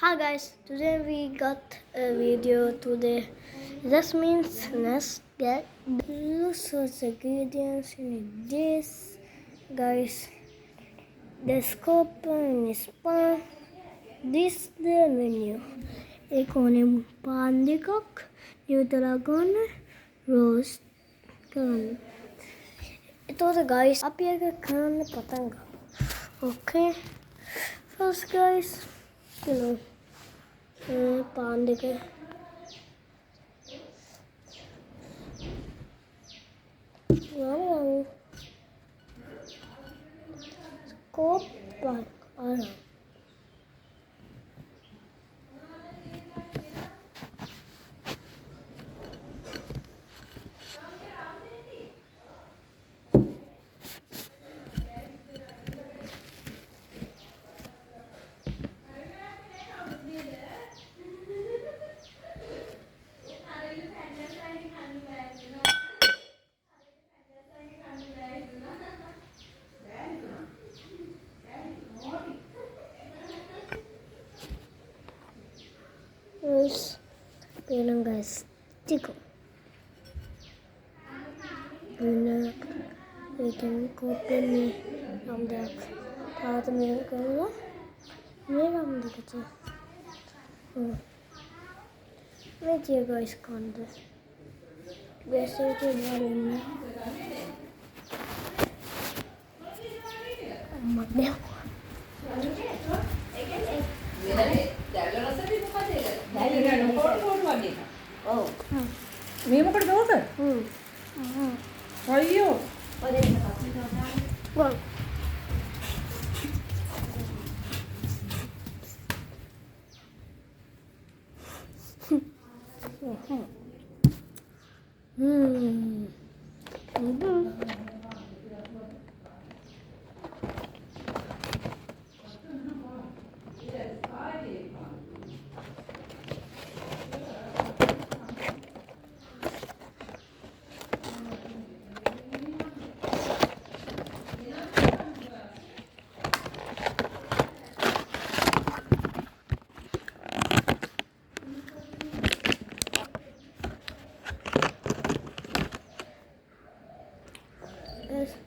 Hi guys, today we got a video today. This means let's get lots of ingredients in this. Guys, the scope is pan. This the menu. Economy pan dekak, neutral roast කරන්න. එතකොට guys අපි එක කරන්න පටන් ගමු. Okay. First guys, පාන් දෙක scope පාන් අරන් Pelang guys, tiga. Ini ikan kopi ni ramdak. Kalau tu mereka kerana ni ramdak aja. Ni dia guys kanda. Biasa tu hari ni. Amat ni. මේ මොකටද ඕක? අයියෝ. Wow.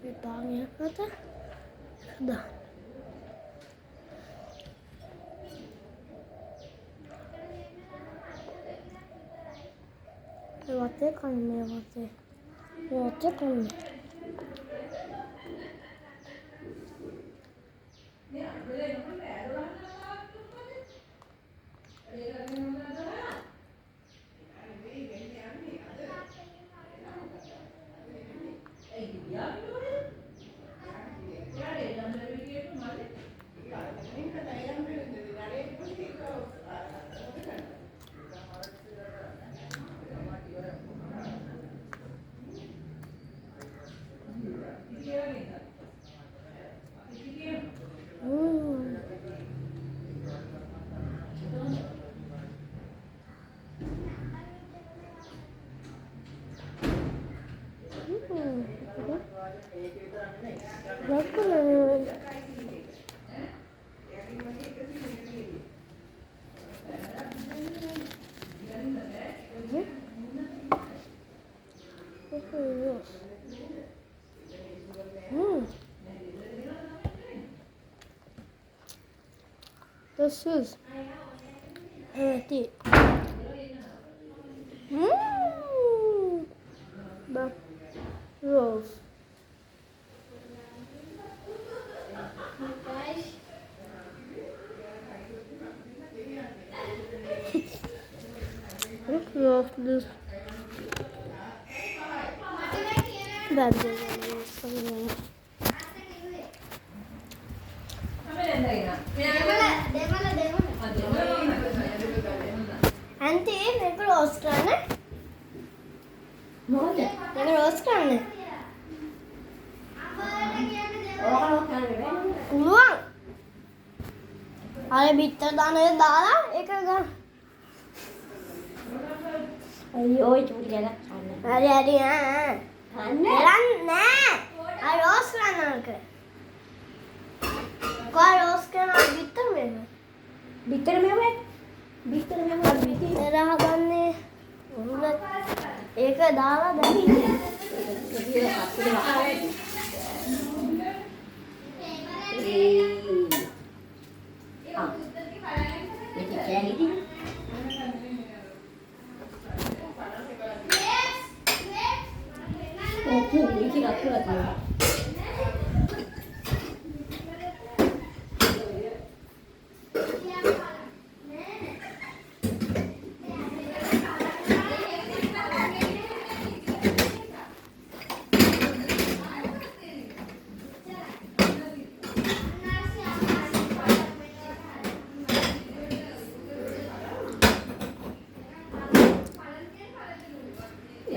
Питание это да. Вот это мне вот это мне. This is tea. The rose. Look this. That's it. Auntie, make a roast කරන්න. මොකද? මේක roast කරන්න. පුළුවන්. අර බිත්තර දාන එක දාලා ඒක ගන්න. අයියෝ ඒක පුඩි ගලක් ගන්න. හරි හරි ගන්න. නෑ. අර roast කරන්න ඕක. කොහොම roast කරනවා බිත්තර මේක? bitter මෙව්වේ. bitter මෙව්වා bitter. එරා හදන්නේ උඹ ඒක දාලා දැන්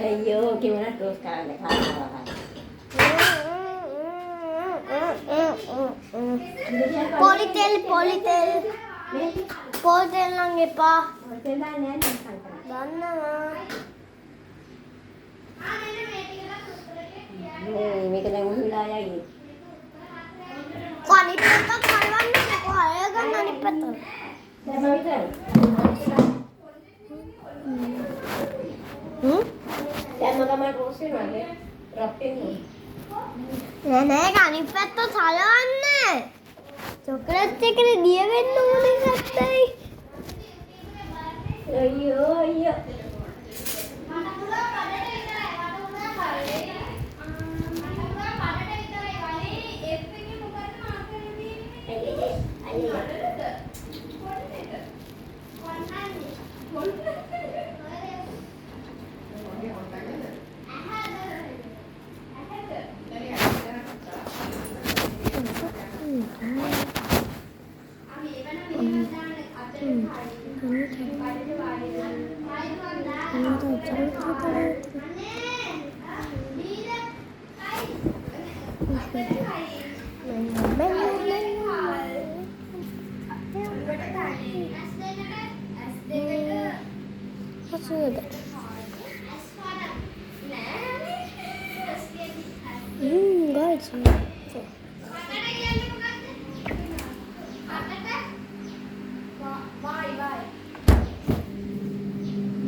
අයියෝ කිව්වන ටෝස් කරන්න කාලා. පොලිතෙල් නම් එපා. හොටෙල් දාන්නේ නැහැ නේද සංකල්ප. දන්නවා. මේක දැන් උහුලා යයි. අනිත් පැත්ත කලවන්නේ කොහේ ගන්න අනිත් පැත්ත. දැන් විතර. දැන් මම රෝස් වෙනවානේ. රප්පින් නෑ අනිත් පැත්ත සලවන්නේ. චොකලට් එකේ දිය වෙන්න ඕනේ නැත්තේ. අයියෝ අයියෝ. Guys.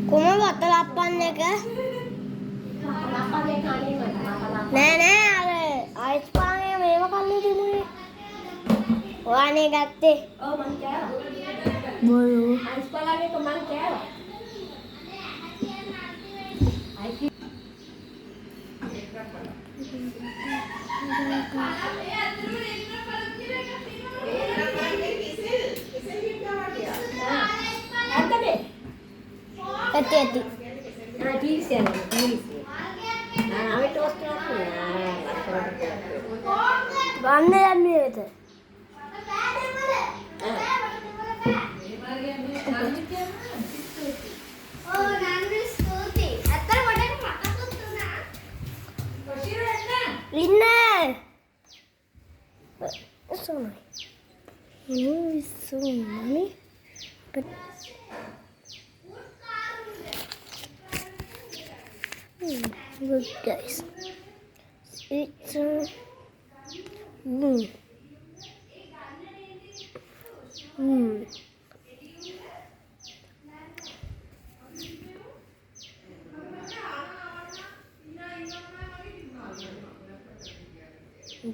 කොහොමද වතල අප්පන්න එක? නෑ අර අයිස් පානේ මේව කල්ලි තිබුණේ. ඔයානේ ගත්තේ. ඔව් මං කෑවා. බොරු. අයිස් පාලාගේ මං කෑවා. ඇති. වන්න යන්නේ ඒත. ඉන්න. so money. But look guys, it's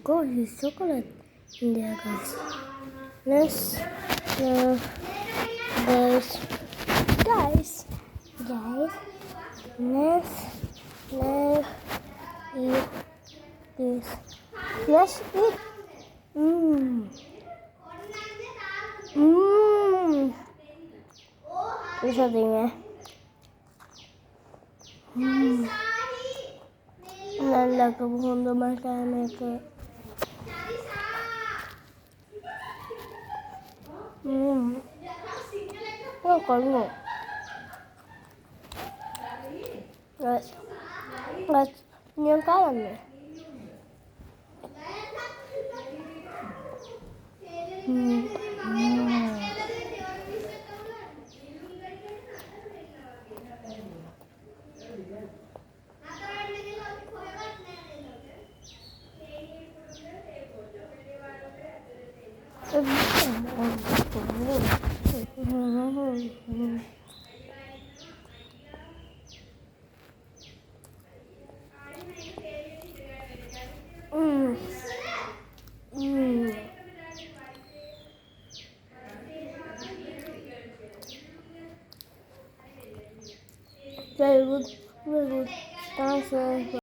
God, his chocolate in there, guys. Let's guys, let's eat this. Let's eat. This thing, Nalla ka bhondo matane ka. Oh, kalmo. Guys, niyan kalan na. Very good, very good. Thanks.